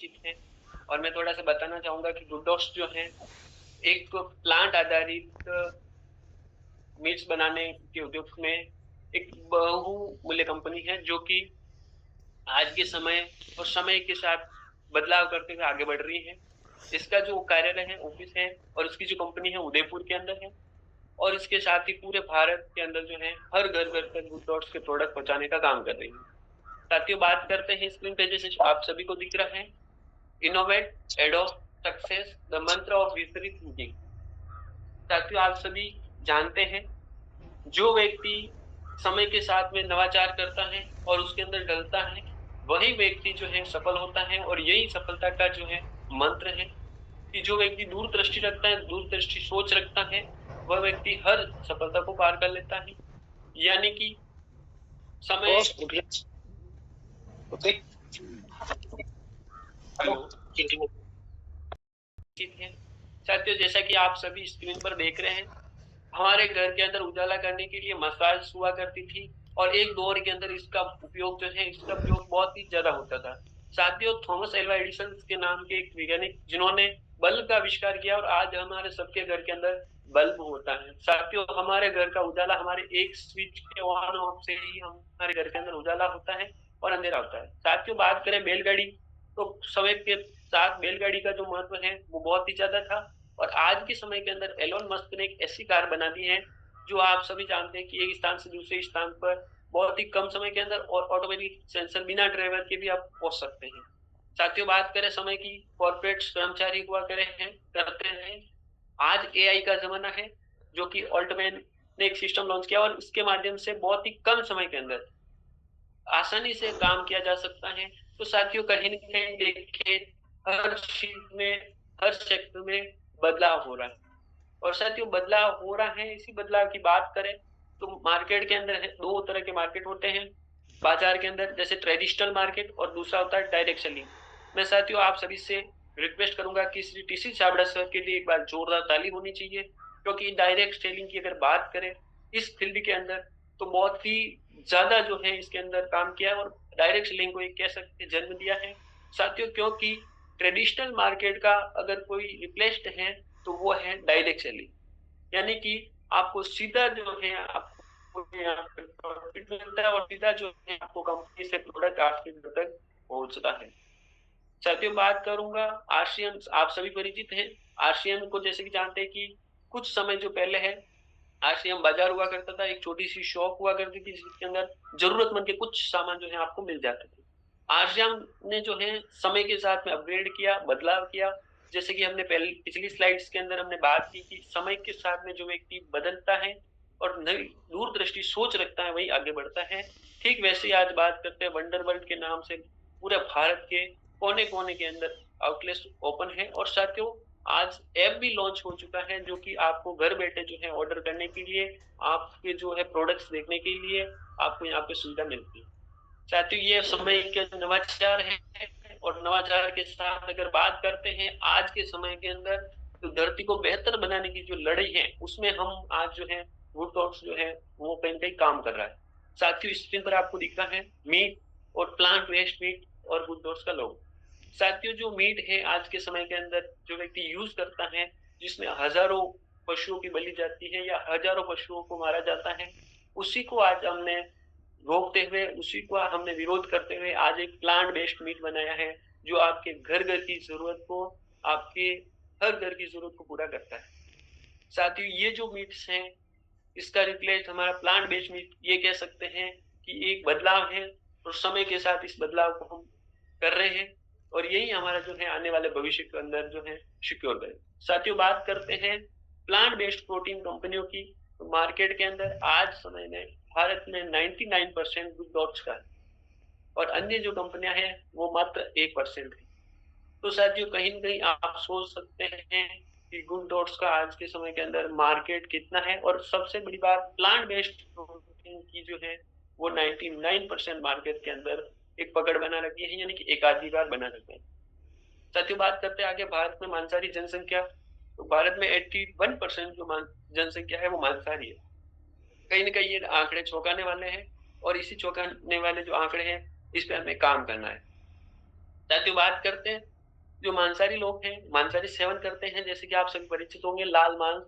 परिचित हैं। और मैं थोड़ा सा बताना चाहूंगा कि गुड डॉट्स जो है एक प्लांट आधारित मीट्स बनाने के उद्योग में एक बहुमूल्य कंपनी है, जो कि आज के समय और समय के साथ बदलाव करते हुए आगे बढ़ रही है। इसका जो कार्यालय है, ऑफिस है, और उसकी जो कंपनी है उदयपुर के अंदर है। और इसके साथ ही पूरे भारत के अंदर जो है हर घर घर तक गुड डॉट्स के प्रोडक्ट पहुंचाने का काम कर रही है। साथियों, बात करते हैं स्क्रीन पे जैसे आप सभी को दिख रहा है, इनोवेट, एडॉप्ट, सक्सेस, द मंत्र ऑफ विपरीत थिंकिंग। साथियों, आप सभी जानते हैं, जो व्यक्ति समय के साथ में नवाचार करता है और उसके अंदर ढलता है, वही व्यक्ति जो है सफल होता है। और यही सफलता का जो है मंत्र है कि जो व्यक्ति दूरदृष्टि रखता है, दूरदृष्टि सोच रखता है, वह व्यक्ति हर सफलता को पार कर लेता है। यानी कि समय हेलो है। साथियों, जैसा कि आप सभी स्क्रीन पर देख रहे हैं, हमारे घर के अंदर उजाला करने के लिए मसाज हुआ करती थी, और एक दौर के अंदर इसका उपयोग जो है, इसका प्रयोग बहुत ही ज्यादा होता था। साथियों, थॉमस एल्वा एडिसन के नाम के एक वैज्ञानिक जिन्होंने बल्ब का आविष्कार किया, और आज हमारे सबके घर के अंदर बल्ब होता है। साथियों, हमारे घर का उजाला हमारे एक स्विच के ऑन ऑफ से ही हमारे घर के अंदर उजाला होता है और अंधेरा होता है। साथियों, बात करें बैलगाड़ी, तो समय के साथ बैलगाड़ी का जो महत्व है वो बहुत ही ज्यादा था। और आज के समय के अंदर एलोन मस्क ने एक ऐसी कार बना दी है, जो आप सभी जानते हैं कि एक स्थान से दूसरे स्थान पर बहुत ही कम समय के अंदर और ऑटोमेटिक सेंसर बिना ड्राइवर के भी आप पहुंच सकते हैं। साथियों, बात करें समय की, कॉर्पोरेट कर्मचारी हुआ करते हैं। आज एआई का जमाना है, जो कि ऑल्टमैन ने एक सिस्टम लॉन्च किया, और उसके माध्यम से बहुत ही कम समय के अंदर आसानी से काम किया जा सकता है। तो साथियों, कहीं न कहीं देखिए, हर चीज में, हर सेक्टर में बदलाव हो रहा है। और साथियों, बदलाव हो रहा है, इसी बदलाव की बात करें तो मार्केट के अंदर दो तरह के मार्केट होते हैं बाजार के अंदर, जैसे ट्रेडिशनल मार्केट और दूसरा होता है डायरेक्ट सेलिंग। मैं साथियों आप सभी से रिक्वेस्ट करूंगा कि श्री टीसी छाबड़ा सर के लिए एक बार जोरदार ताली होनी चाहिए, क्योंकि डायरेक्ट सेलिंग की अगर बात करें इस फील्ड के अंदर, तो बहुत ही ज्यादा जो है इसके अंदर काम किया है, और डायरेक्ट सेलिंग को एक कह सकते जन्म दिया है। साथियों, क्योंकि ट्रेडिशनल मार्केट का अगर कोई रिप्लेस्ड है तो वो है डायरेक्ट सेलिंग। यानी कि आपको सीधा जो है आपको प्रॉफिट मिलता है, और सीधा जो है आपको कंपनी से प्रोडक्ट आपके घर तक पहुंचता है। साथियों, बात करूंगा आरसीएम, आप सभी परिचित हैं आरसीएम को, जैसे कि जानते हैं कि कुछ समय जो पहले है, आरसीएम बाजार हुआ करता था, एक छोटी सी शॉप हुआ करती थी जिसके अंदर जरूरतमंद के कुछ सामान जो है आपको मिल जाते थे। आरसीएम ने जो है समय के साथ में अपग्रेड किया, बदलाव किया। जैसे कि हमने पहले पिछली स्लाइड्स के अंदर हमने बात की कि समय के साथ में जो व्यक्ति बदलता है और नई दूरदृष्टि सोच रखता है, वही आगे बढ़ता है। ठीक वैसे ही आज बात करते हैं वंडर वर्ल्ड के नाम से पूरे भारत के कोने कोने के अंदर आउटलेट ओपन है। और साथियों, आज ऐप भी लॉन्च हो चुका है, जो कि आपको घर बैठे जो है ऑर्डर करने के लिए, आपके जो है प्रोडक्ट्स देखने के लिए आपको यहाँ पे सुविधा मिलती है। साथियों, ये समय के नवाचार है, और नवाचार के साथ अगर बात करते हैं आज के समय के अंदर, तो धरती को बेहतर बनाने की जो लड़ाई है उसमें हम आज जो है गुड टॉक्स जो है वो कहीं कहीं काम कर रहा है। साथियों, स्क्रीन पर आपको दिख रहा है मीट और प्लांट वेस्ट मीट और गुड टॉक्स का लोगो। साथियों, जो मीट है आज के समय के अंदर जो व्यक्ति यूज करता है, जिसमें हजारों पशुओं की बलि जाती है या हजारों पशुओं को मारा जाता है, उसी को आज हमने रोकते हुए, उसी को हमने विरोध करते हुए आज एक प्लांट बेस्ड मीट बनाया है, जो आपके घर घर की जरूरत को, आपके हर घर की जरूरत को पूरा करता है। साथियों, ये जो मीट्स हैं, इसका रिप्लेस हमारा प्लांट बेस्ड मीट, ये कह सकते हैं कि एक बदलाव है, और समय के साथ इस बदलाव को हम कर रहे हैं, और यही हमारा जो है आने वाले भविष्य के अंदर जो है सिक्योर करें। साथियों, बात करते हैं प्लांट बेस्ड प्रोटीन कंपनियों की, तो मार्केट के अंदर आज समय में भारत में 99% गुड डॉट्स का है, और अन्य जो कंपनियां हैं वो मात्र 1% है। तो साथियों, कहीं न कहीं आप सोच सकते हैं कि गुड डॉट्स का आज के समय के अंदर मार्केट कितना है, और सबसे बड़ी बात, प्लांट बेस्ड प्रोटीन की जो है वो 99% मार्केट के अंदर एक पकड़ बना रखी है, यानी कि एकाधिकार बना रखा है। साथियों, बात करते हैं आगे भारत में मांसाहारी जनसंख्या, तो भारत में 81% जो जनसंख्या है वो मांसाहारी है। कहीं न कहीं ये आंकड़े चौंकाने वाले हैं, और इसी चौंकाने वाले जो आंकड़े हैं, इस पे हमें काम करना है। साथियों, बात करते हैं जो मांसाहारी लोग हैं, मांसाहारी सेवन करते हैं, जैसे कि आप सभी परिचित होंगे, लाल मांस,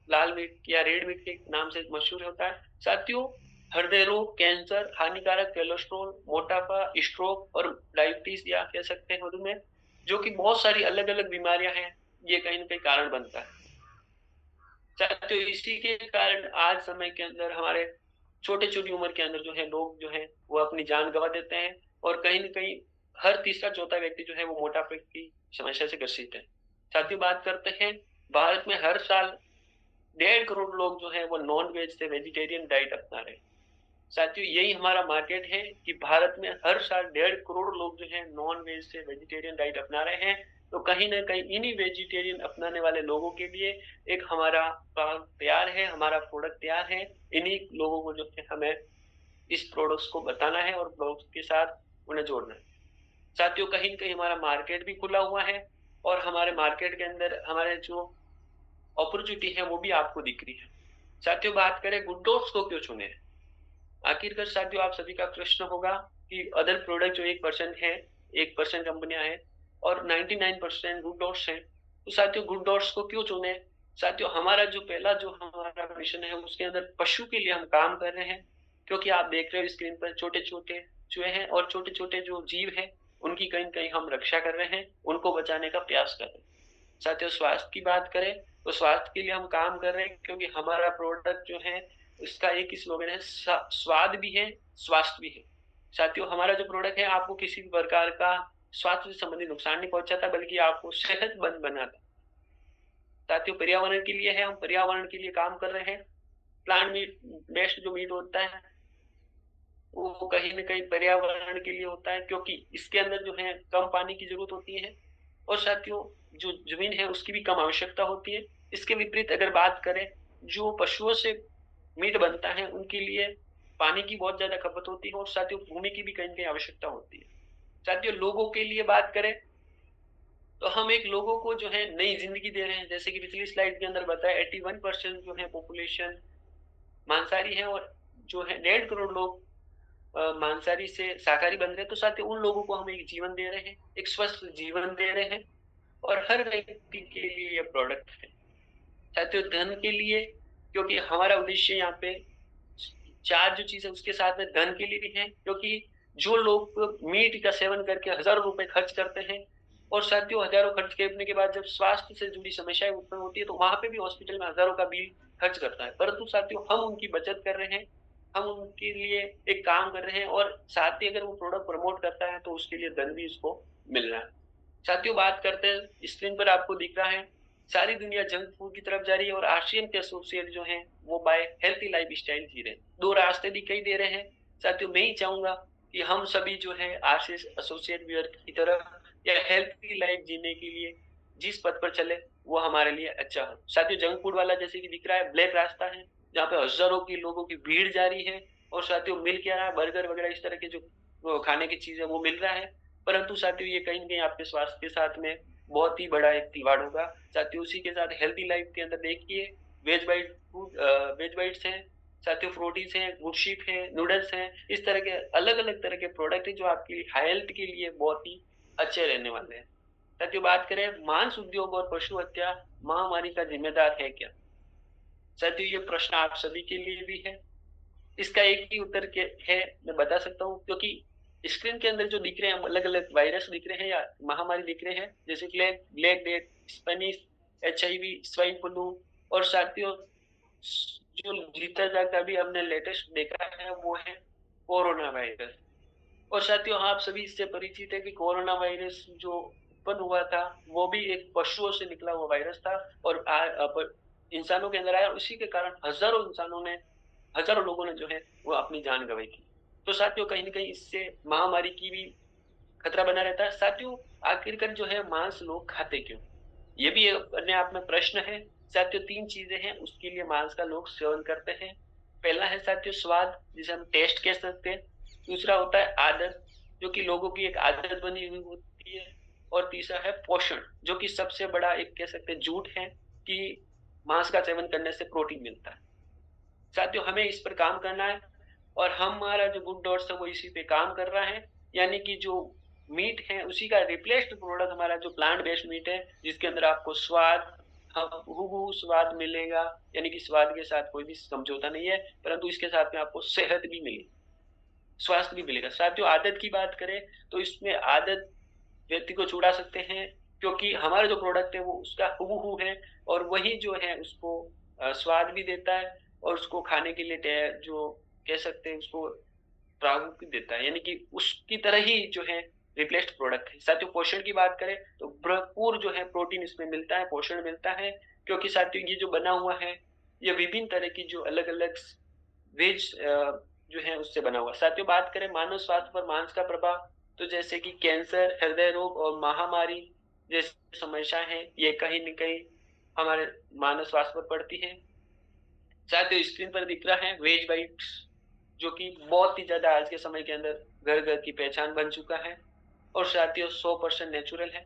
लाल मीट या रेड मीट के नाम से मशहूर होता है। साथियों, हृदय रोग, कैंसर, हानिकारक कोलेस्ट्रॉल, मोटापा, स्ट्रोक और डायबिटीज या कह सकते हैं मधुमेह, जो कि बहुत सारी अलग अलग बीमारियां हैं, ये कहीं ना कहीं कारण बनता है। साथियों, इसी के कारण आज समय के अंदर हमारे छोटे छोटी उम्र के अंदर जो है लोग जो है वो अपनी जान गंवा देते हैं, और कहीं ना कहीं हर तीसरा चौथा व्यक्ति जो है वो मोटापे की समस्या से ग्रसित है। साथियों, बात करते हैं, भारत में हर साल 1.5 करोड़ लोग जो है वो नॉन वेज से वेजिटेरियन डाइट अपना रहे हैं। साथियों, यही हमारा मार्केट है कि भारत में हर साल 1.5 करोड़ लोग जो है नॉन वेज से वेजिटेरियन डाइट अपना रहे हैं। तो कहीं ना कहीं इन्हीं वेजिटेरियन अपनाने वाले लोगों के लिए एक हमारा काम तैयार है, हमारा प्रोडक्ट तैयार है। इन्हीं लोगों को जो है हमें इस प्रोडक्ट्स को बताना है और प्रोडक्ट्स के साथ उन्हें जोड़ना है। साथियों, कहीं ना कहीं हमारा मार्केट भी खुला हुआ है, और हमारे मार्केट के अंदर हमारे जो अपॉर्चुनिटी है वो भी आपको दिख रही है। साथियों, बात करें गुड डॉट्स को क्यों चुने, आखिरकार साथियों आप सभी का प्रश्न होगा कि अदर प्रोडक्ट जो 1% है, 1% कंपनियां हैं और 99% गुड डॉट्स हैं, तो साथियों गुड डॉट्स को क्यों चुने। साथियों, हमारा जो पहला जो हमारा मिशन है उसके अंदर पशु के लिए हम काम कर रहे हैं, क्योंकि आप देख रहे हो स्क्रीन पर छोटे छोटे चूहे हैं और छोटे छोटे जो जीव हैं उनकी कहीं कहीं हम रक्षा कर रहे हैं, उनको बचाने का प्रयास कर रहे हैं। साथियों, स्वास्थ्य की बात करें तो स्वास्थ्य के लिए हम काम कर रहे हैं, क्योंकि हमारा प्रोडक्ट जो है उसका एक ही स्लोगन है, स्वाद भी है, स्वास्थ्य भी है। साथियों, हमारा जो प्रोडक्ट है आपको किसी भी प्रकार का स्वास्थ्य से संबंधित नुकसान नहीं पहुंचाता, बल्कि आपको सेहतमंद बनाता। साथियों, पर्यावरण के लिए है, हम पर्यावरण के लिए काम कर रहे हैं। प्लांट मीट बेस्ड जो मीट होता है वो कहीं ना कहीं पर्यावरण के लिए होता है, क्योंकि इसके अंदर जो है कम पानी की जरूरत होती है, और साथियों जो जमीन है उसकी भी कम आवश्यकता होती है। इसके विपरीत अगर बात करें, जो पशुओं से मीट बनता है उनके लिए पानी की बहुत ज्यादा खपत होती है, और साथियों भूमि की भी कहीं कहीं आवश्यकता होती है। साथियों, लोगों के लिए बात करें तो हम एक लोगों को जो है नई जिंदगी दे रहे हैं, जैसे कि पिछली स्लाइड के अंदर बताया 81% जो है पॉपुलेशन मांसाहारी है, और जो है 1.5 करोड़ लोग मांसाहारी से शाकाहारी बन रहे हैं। तो साथियों उन लोगों को हम एक जीवन दे रहे हैं, एक स्वस्थ जीवन दे रहे हैं, और हर व्यक्ति के लिए ये प्रोडक्ट है। साथियों, धन के लिए, क्योंकि हमारा उद्देश्य यहाँ पे चार जो चीज है उसके साथ में धन के लिए भी है, क्योंकि जो लोग मीट का सेवन करके हजारों रुपए खर्च करते हैं, और साथियों हजारों खर्च करने के बाद जब स्वास्थ्य से जुड़ी समस्याएं उत्पन्न होती है तो वहां पे भी हॉस्पिटल में हजारों का बिल खर्च करता है, परंतु साथियों हम उनकी बचत कर रहे हैं, हम उनके लिए एक काम कर रहे हैं, और साथ ही अगर वो प्रोडक्ट प्रमोट करता है तो उसके लिए धन भी उसको मिल रहा है। साथियों, बात करते हैं, स्क्रीन पर आपको दिख रहा है सारी दुनिया जंक फूड की तरफ जा रही है, और आशियन के एसोसिएट जो हैं वो बाय हेल्थी लाइफ स्टाइल जी रहे हैं, दो रास्ते दिखाई दे रहे हैं। साथियों, मैं ही चाहूंगा कि हम सभी जो है आशियन एसोसिएट वियर की तरफ या हेल्थी लाइफ जीने के लिए जिस पथ पर चले वो हमारे लिए अच्छा हो। साथियों, जंक फूड वाला जैसे कि दिख रहा है ब्लैक रास्ता है, जहाँ पे हजारों की लोगों की भीड़ जारी है, और साथियों मिल क्या रहा है, बर्गर वगैरह इस तरह के जो खाने की चीज है वो मिल रहा है, परंतु साथियों ये कहीं ना कहीं आपके स्वास्थ्य के साथ में बहुत ही बड़ा एक खिलवाड़ होगा। साथियों, उसी के साथ हेल्थी लाइफ के अंदर देखिए veg bite food, veg bites हैं, साथियों फ्रूटीज हैं, गुड शीप है, नूडल्स हैं, इस तरह के अलग अलग तरह के प्रोडक्ट है जो आपकी हेल्थ के लिए बहुत ही अच्छे रहने वाले हैं। साथियों, बात करें मांस उद्योग और पशु हत्या महामारी का जिम्मेदार है क्या। साथियों, ये प्रश्न आप सभी के लिए भी है। इसका एक ही उत्तर के है, मैं बता सकता हूँ, क्योंकि स्क्रीन के अंदर जो दिख रहे हैं अलग अलग वायरस दिख रहे हैं या महामारी दिख रहे हैं, जैसे black death, Spanish, HIV, swine flu, और साथियों जो जीता जाता भी हमने लेटेस्ट देखा है वो है कोरोना वायरस। और साथियों आप सभी इससे परिचित है कि कोरोना वायरस जो उत्पन्न हुआ था वो भी एक पशुओं से निकला हुआ वायरस था, और इंसानों के अंदर आया, और उसी के कारण हजारों लोगों ने जो है वो अपनी जान गंवाई थी। तो साथियों कहीं ना कहीं इससे महामारी की भी खतरा बना रहता है। साथियों, आखिरकार जो है मांस लोग खाते क्यों, ये भी अपने आप में प्रश्न है। साथियों, तीन चीजें हैं उसके लिए मांस का लोग सेवन करते हैं। पहला है साथियों स्वाद, जिसे हम टेस्ट कह सकते हैं। दूसरा होता है आदत, जो कि लोगों की एक आदत बनी हुई होती है। और तीसरा है पोषण, जो कि सबसे बड़ा एक कह सकते हैं झूठ है कि मांस का सेवन करने से प्रोटीन मिलता है। साथियों, हमें इस पर काम करना है, और हमारा जो गुड डॉट्स है वो इसी पे काम कर रहा है, यानी कि जो मीट है उसी का रिप्लेस्ड प्रोडक्ट हमारा जो प्लांट बेस्ड मीट है, जिसके अंदर आपको स्वाद, हूबहू स्वाद मिलेगा, यानी कि स्वाद के साथ कोई भी समझौता नहीं है, परंतु इसके साथ में आपको सेहत भी मिलेगी, स्वास्थ्य भी मिलेगा। साथियों आदत की बात करें तो इसमें आदत व्यक्ति को छुड़ा सकते हैं, क्योंकि हमारा जो प्रोडक्ट है वो उसका हूबहू है, और वही जो है उसको स्वाद भी देता है, और उसको खाने के लिए जो कह सकते हैं उसको प्रारूप देता है, यानी कि उसकी तरह ही जो है रिप्लेस्ड प्रोडक्ट है। साथियों पोषण की बात करें तो भरपूर जो है प्रोटीन इसमें मिलता है, पोषण मिलता है, क्योंकि साथियों ये जो बना हुआ है ये विभिन्न तरह की जो अलग अलग वेज जो है उससे बना हुआ। साथियों बात करें मानव स्वास्थ्य पर मांस का प्रभाव, तो जैसे कि कैंसर, हृदय रोग और महामारी जैसी समस्याएं हैं, ये कहीं न कहीं हमारे मानव स्वास्थ्य पर पड़ती है। साथियों स्क्रीन पर दिख रहा है वेज बाइट्स, जो कि बहुत ही ज्यादा आज के समय के अंदर घर घर की पहचान बन चुका है, और साथियों 100% नेचुरल है।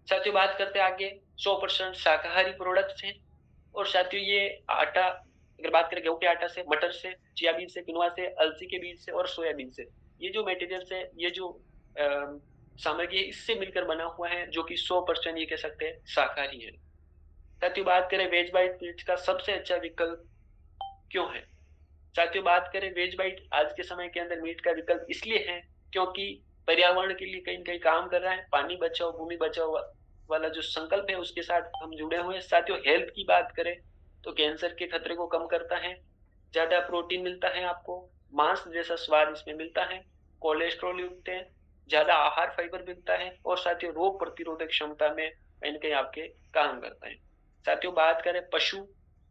साथियों बात करते हैं आगे 100% शाकाहारी प्रोडक्ट्स हैं, और साथियों ये आटा, अगर बात करें गेहूं के आटा से, मटर से, चिया बीन से, किनोआ से, अलसी के बीज से और सोयाबीन से, ये जो मटेरियल है, ये जो सामग्री है, इससे मिलकर बना हुआ है, जो कि 100% ये कह सकते हैं शाकाहारी है। साथियों बात करें वेज बाइट मीट का सबसे अच्छा विकल्प क्यों है। साथियों बात करें वेज बाइट आज के समय के अंदर मीट का विकल्प इसलिए है क्योंकि पर्यावरण के लिए कहीं न कहीं काम कर रहा है, पानी बचाओ भूमि बचाओ वाला जो संकल्प है उसके साथ हम जुड़े हुए हैं। साथियों हेल्थ की बात करें तो कैंसर के खतरे को कम करता है, ज्यादा प्रोटीन मिलता है आपको, मांस जैसा स्वाद इसमें मिलता है, कोलेस्ट्रॉल युक्त है, ज्यादा आहार फाइबर मिलता है, और साथियों रोग प्रतिरोधक क्षमता में कहीं न कहीं आपके काम करता है। साथियों बात करें पशु,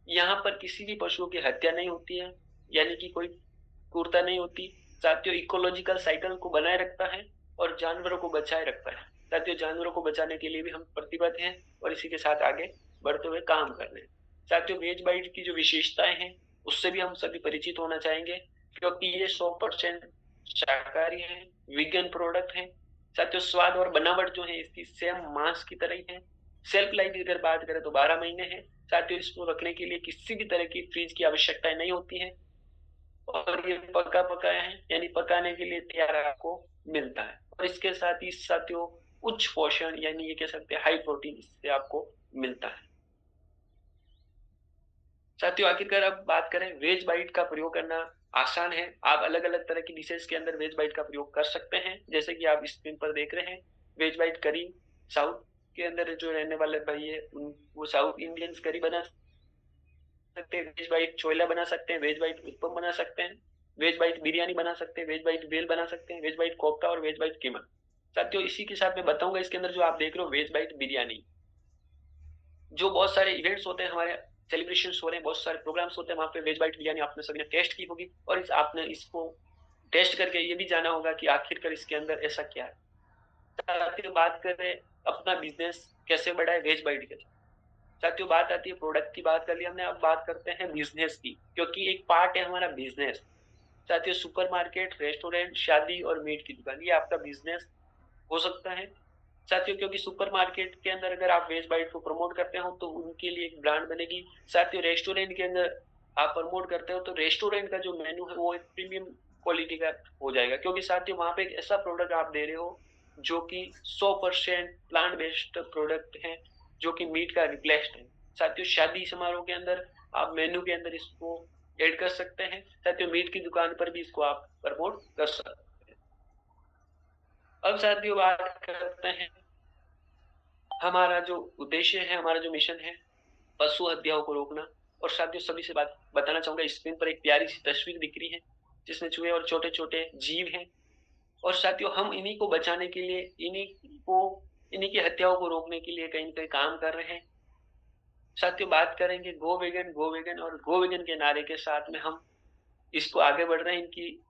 यहाँ पर किसी भी पशुओं की हत्या नहीं होती है, यानी कि कोई क्रूरता नहीं होती। साथियों इकोलॉजिकल साइकिल को बनाए रखता है और जानवरों को बचाए रखता है। साथियों जानवरों को बचाने के लिए भी हम प्रतिबद्ध हैं और इसी के साथ आगे बढ़ते हुए काम कर रहे हैं। साथियों वेज बाइट की जो विशेषताएं हैं उससे भी हम सभी परिचित होना चाहेंगे, क्योंकि ये 100% शाकाहारी है, वीगन प्रोडक्ट है। साथियों स्वाद और बनावट जो है इसकी सेम मांस की तरह ही है। सेल्फ लाइफ अगर बात करें तो 12 महीने है। साथियों इसको रखने के लिए किसी भी तरह की फ्रिज की आवश्यकता नहीं होती है, और ये पका पकाया है, यानी पकाने के लिए तैयार आपको मिलता है, और इसके साथ ही साथियों उच्च पोषण यानी ये कह सकते हैं हाई प्रोटीन इससे आपको मिलता है। साथियों आखिरकार अब बात करें वेज बाइट का प्रयोग करना आसान है। आप अलग अलग तरह की डिशेज के अंदर वेज बाइट का प्रयोग कर सकते हैं, जैसे कि आप स्क्रीन पर देख रहे हैं वेज बाइट करी। साउथ के अंदर जो रहने वाले भाई है वो साउथ इंडियंस करी बना सकते हैं, वेज बाइट छोला बना सकते हैं, वेज बाइट उत्पम बना सकते हैं, वेज बाइट बिरयानी बना सकते हैं, वेज बाइट भेल बना सकते हैं, वेज बाइट कोफ्ता और वेज बाइट कीमा। साथियों इसी के साथ मैं बताऊंगा इसके अंदर जो आप देख रहे हो वेज बाइट बिरयानी, जो बहुत सारे इवेंट्स होते हैं हमारे, सेलिब्रेशन हो रहे हैं, बहुत सारे प्रोग्राम्स होते हैं, वहां पे वेज बाइट बिरयानी आपने सभी ने टेस्ट की होगी, और आपने इसको टेस्ट करके ये भी जाना होगा कि आखिरकार इसके अंदर ऐसा क्या है। साथियों बात करें अपना बिजनेस कैसे बढ़ाए वेज बाइट के, साथियों बात आती है प्रोडक्ट की, बात कर ली हमने, अब बात करते हैं बिजनेस की, क्योंकि एक पार्ट है हमारा बिजनेस। साथियों सुपरमार्केट, रेस्टोरेंट, शादी और मीट की दुकान, ये आपका बिजनेस हो सकता है। साथियों क्योंकि सुपरमार्केट के अंदर अगर आप वेज बाइट को प्रमोट करते हो तो उनके लिए एक ब्रांड बनेगी। साथियों रेस्टोरेंट के अंदर आप प्रमोट करते हो तो रेस्टोरेंट का जो मेन्यू है वो एक प्रीमियम क्वालिटी का हो जाएगा, क्योंकि साथियों वहां पे एक ऐसा प्रोडक्ट आप दे रहे हो जो कि 100% प्लांट बेस्ड प्रोडक्ट है, जो कि मीट का रिप्लेस्ड है। साथियों शादी समारोह के अंदर आप मेन्यू के अंदर इसको ऐड कर सकते हैं। साथियों मीट की दुकान पर भी इसको आप प्रमोट कर सकते हैं। अब साथियों बात करते हैं हमारा जो उद्देश्य है, हमारा जो मिशन है पशु हत्याओं को रोकना। और साथियों सभी से बात बताना चाहूंगा, स्क्रीन पर एक प्यारी सी तस्वीर दिख रही है जिसमें चूहे और छोटे छोटे जीव हैं, और साथियों हम इन्हीं को बचाने के लिए, इन्हीं की हत्याओं को रोकने के लिए कहीं ना कहीं काम कर रहे हैं। साथियों बात करेंगे गो वेगन और गो वेगन के नारे के साथ में हम इसको आगे बढ़ रहे हैं, इनकी